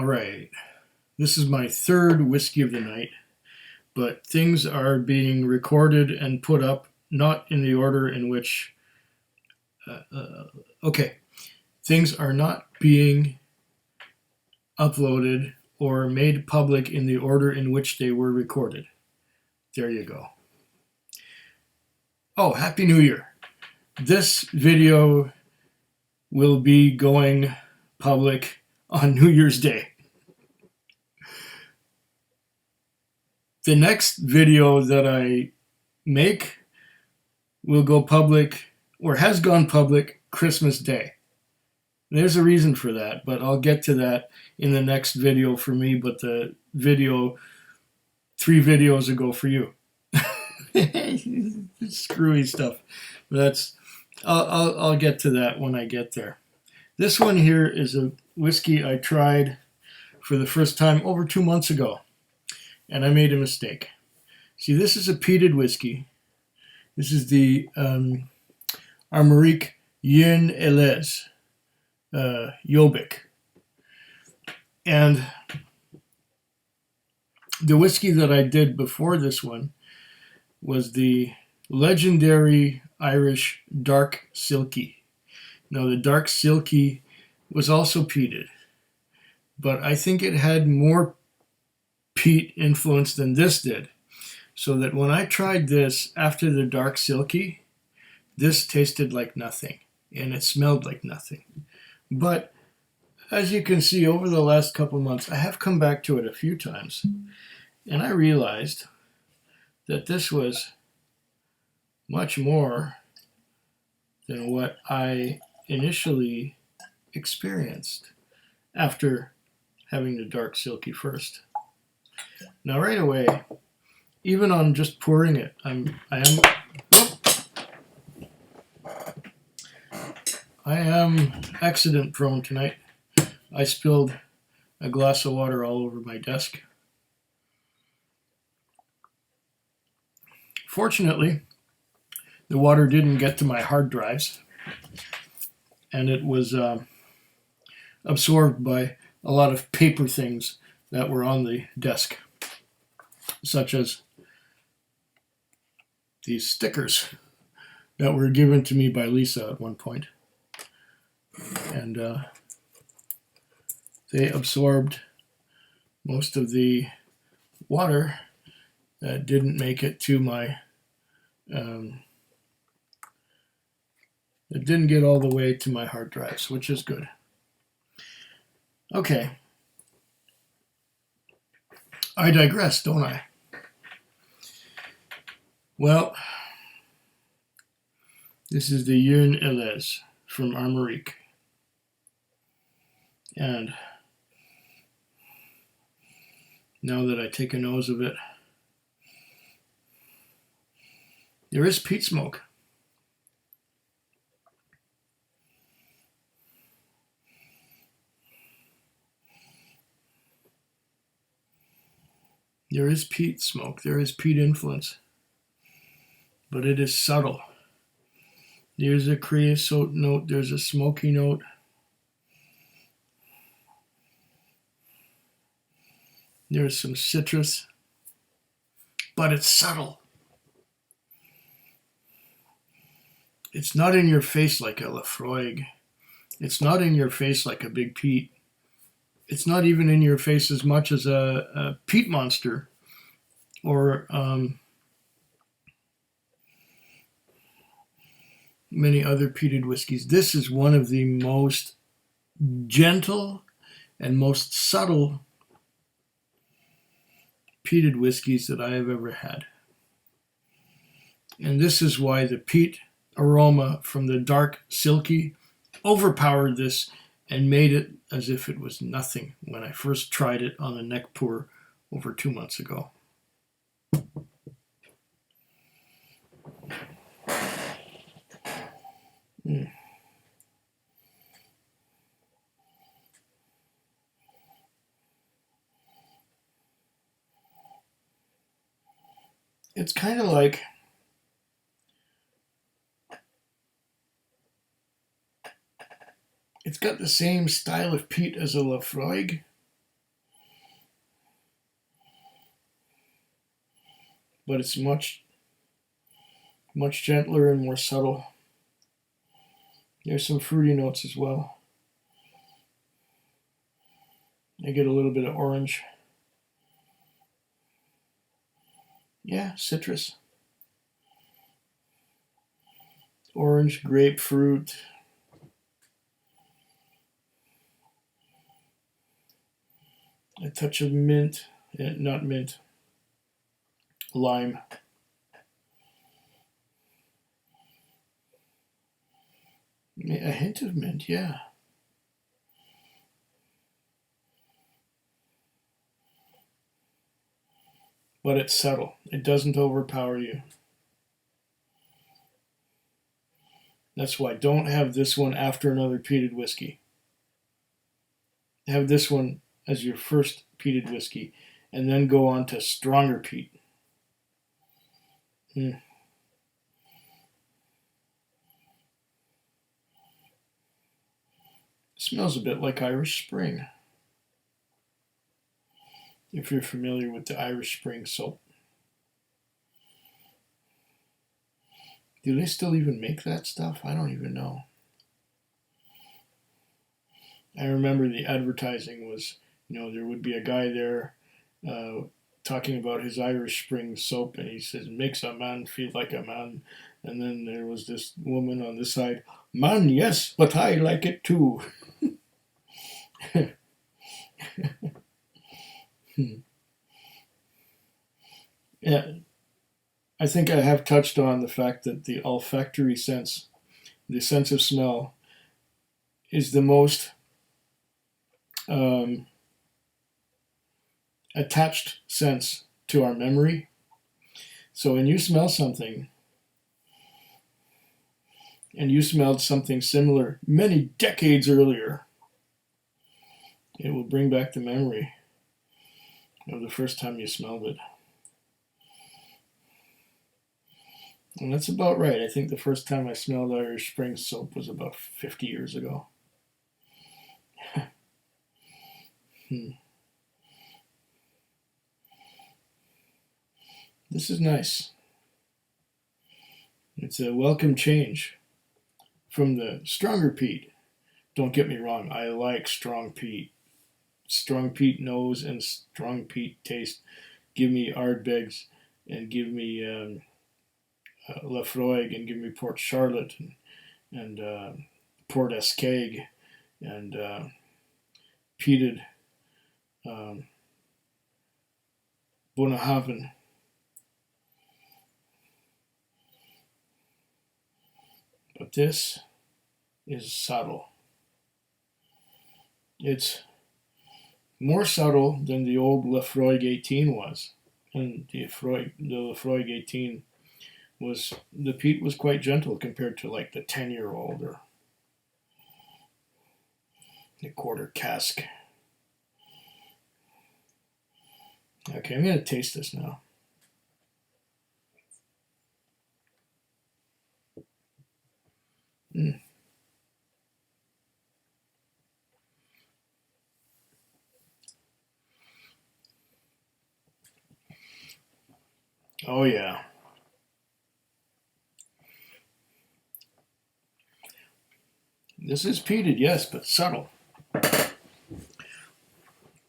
right, this is my third whiskey of the night, but things are being recorded and put up not in the order in which. Okay, things are not being uploaded or made public in the order in which they were recorded. There you go. Oh, Happy New Year. This video will be going public on New Year's Day. The next video that I make will go public, or has gone public, Christmas Day. There's a reason for that, but I'll get to that in the next video for me, but the video 3 videos ago for you. Screwy stuff. I'll get to that when I get there. This one here is a whiskey I tried for the first time over 2 months ago, and I made a mistake. See, this is a peated whiskey. This is the Armorik Yeun Elez Yobik. And the whiskey that I did before this one was the legendary Irish Dark Silky. Now, the Dark Silky was also peated, but I think it had more peat influence than this did. So that when I tried this after the Dark Silky, this tasted like nothing, and it smelled like nothing. But as you can see, over the last couple months, I have come back to it a few times, and I realized that this was much more than what I initially experienced after having the Dark Silky first. Now, right away, even on just pouring it, I am accident prone tonight. I spilled a glass of water all over my desk. Fortunately, the water didn't get to my hard drives, and it was absorbed by a lot of paper things that were on the desk, such as these stickers that were given to me by Lisa at one point. And they absorbed most of the water that didn't make it to my, it didn't get all the way to my hard drives, which is good. Okay. I digress, don't I? Well, this is the Yeun Elez from Armorik. And now that I take a nose of it, there is peat smoke. There is peat smoke, there is peat influence, but it is subtle. There's a creosote note, there's a smoky note. There's some citrus, but it's subtle. It's not in your face like a Lafroig. It's not in your face like a Big Peat. It's not even in your face as much as a peat monster or many other peated whiskeys. This is one of the most gentle and most subtle peated whiskeys that I have ever had. And this is why the peat aroma from the Dark Silky overpowered this and made it as if it was nothing when I first tried it on a neck pour over 2 months ago. It's kind of like it's got the same style of peat as a Lafroig, but it's much gentler and more subtle. There's some fruity notes as well. I get a little bit of orange. Yeah, citrus. Orange, grapefruit. A touch of mint, not mint, lime. A hint of mint, yeah. But it's subtle. It doesn't overpower you. That's why don't have this one after another peated whiskey. Have this one as your first peated whiskey, and then go on to stronger peat. It smells a bit like Irish Spring, if you're familiar with the Irish Spring soap. Do they still even make that stuff? I don't even know. I remember the advertising was, there would be a guy there talking about his Irish Spring soap, and he says, makes a man feel like a man. And then there was this woman on the side, man, yes, but I like it too. Yeah, I think I have touched on the fact that the olfactory sense, the sense of smell, is the most attached sense to our memory. So when you smell something, and you smelled something similar many decades earlier, it will bring back the memory of the first time you smelled it. And that's about right. I think the first time I smelled Irish Spring soap was about 50 years ago. This is nice. It's a welcome change from the stronger peat. Don't get me wrong, I like strong peat. Strong peat nose and strong peat taste. Give me Ardbegs and give me Lafroig and give me Port Charlotte and Port Escaig and peated Bunnahabhain. But this is subtle. It's more subtle than the old Lafroig 18 was. And the Lafroig 18 was, the peat was quite gentle compared to like the 10-year-old or the quarter cask. Okay, I'm going to taste this now. Oh yeah. This is peated, yes, but subtle.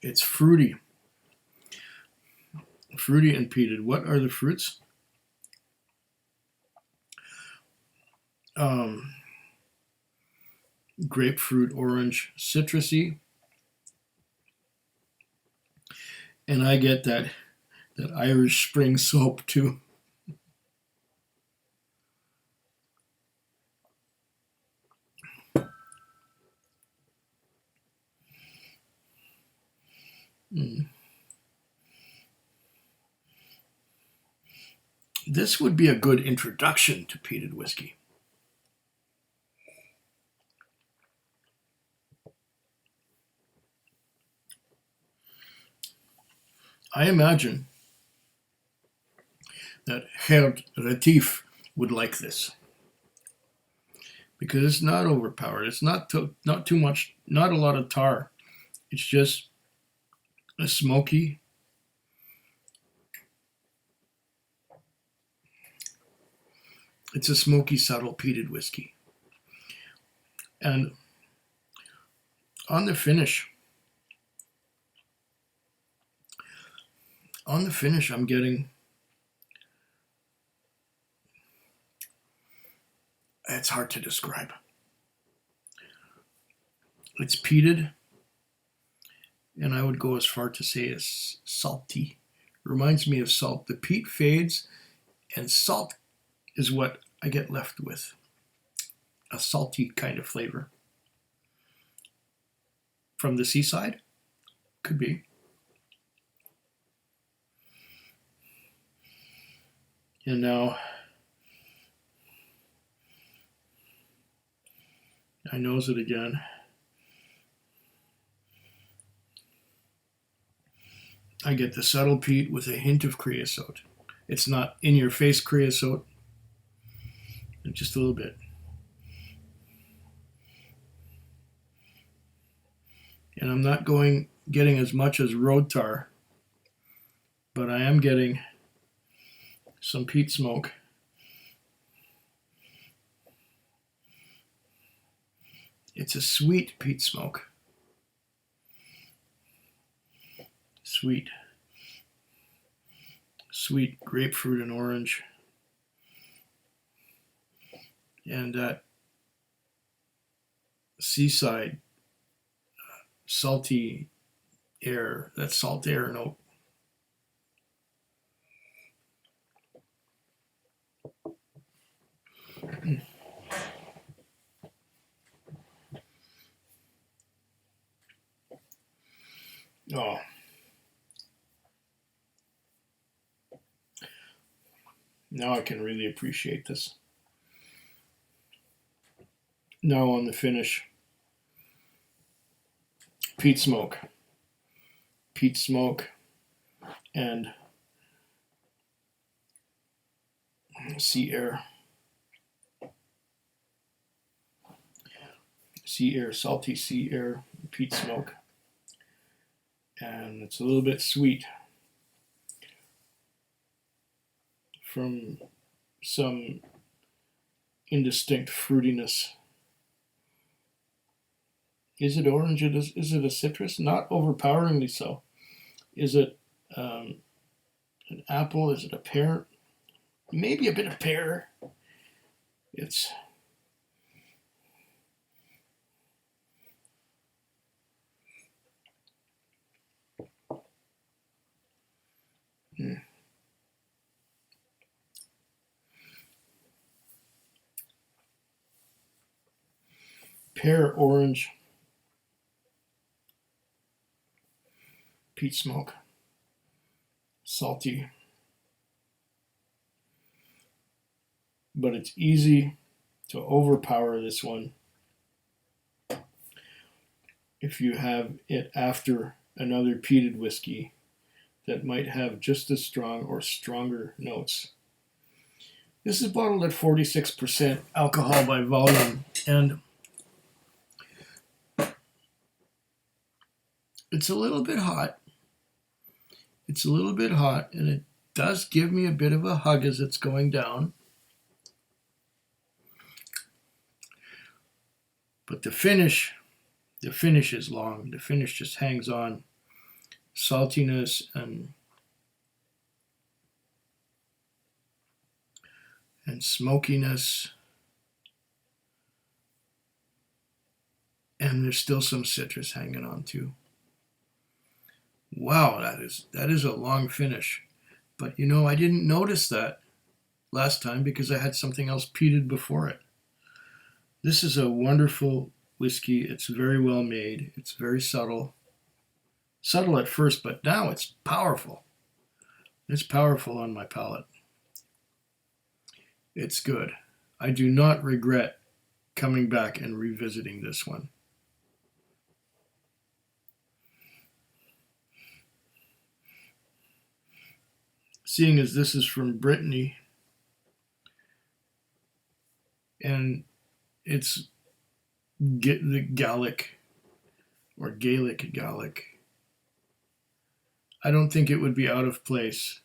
It's fruity. Fruity and peated. What are the fruits? Grapefruit, orange, citrusy. And I get that Irish Spring soap too. This would be a good introduction to peated whiskey. I imagine that Herr Retief would like this because it's not overpowered. It's not too much, not a lot of tar. It's just a smoky, It's a smoky, subtle peated whiskey. And on the finish, I'm getting, it's hard to describe. It's peated, and I would go as far to say it's salty. Reminds me of salt. The peat fades, and salt is what I get left with. A salty kind of flavor. From the seaside? Could be. And now I nose it again. I get the subtle peat with a hint of creosote. It's not in-your-face creosote, just a little bit. And I'm not getting as much as road tar, but I am getting some peat smoke. It's a sweet peat smoke. Sweet grapefruit and orange. And that seaside salty air, that salt air note. Oh. Now I can really appreciate this. Now on the finish, peat smoke and sea air, salty sea air, peat smoke, and it's a little bit sweet from some indistinct fruitiness. Is it orange? Is it a citrus? Not overpoweringly so. Is it an apple? Is it a pear? Maybe a bit of pear. It's pear, orange, peat smoke, salty, but it's easy to overpower this one if you have it after another peated whiskey that might have just as strong or stronger notes. This is bottled at 46% alcohol by volume, and it's a little bit hot. And it does give me a bit of a hug as it's going down. But the finish is long. The finish just hangs on. Saltiness and smokiness. And there's still some citrus hanging on too. Wow, that is a long finish. But I didn't notice that last time because I had something else peated before it. This is a wonderful whiskey. It's very well made. It's very subtle. Subtle at first, but now it's powerful. It's powerful on my palate. It's good. I do not regret coming back and revisiting this one. Seeing as this is from Brittany, and it's the Gaelic, I don't think it would be out of place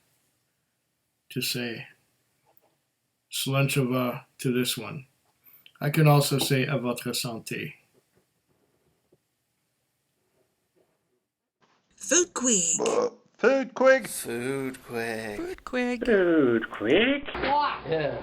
to say Slanchava to this one. I can also say à votre santé. Food Quig. Food Quig. Food Quig. Food Quig. Food Quig. Yeah.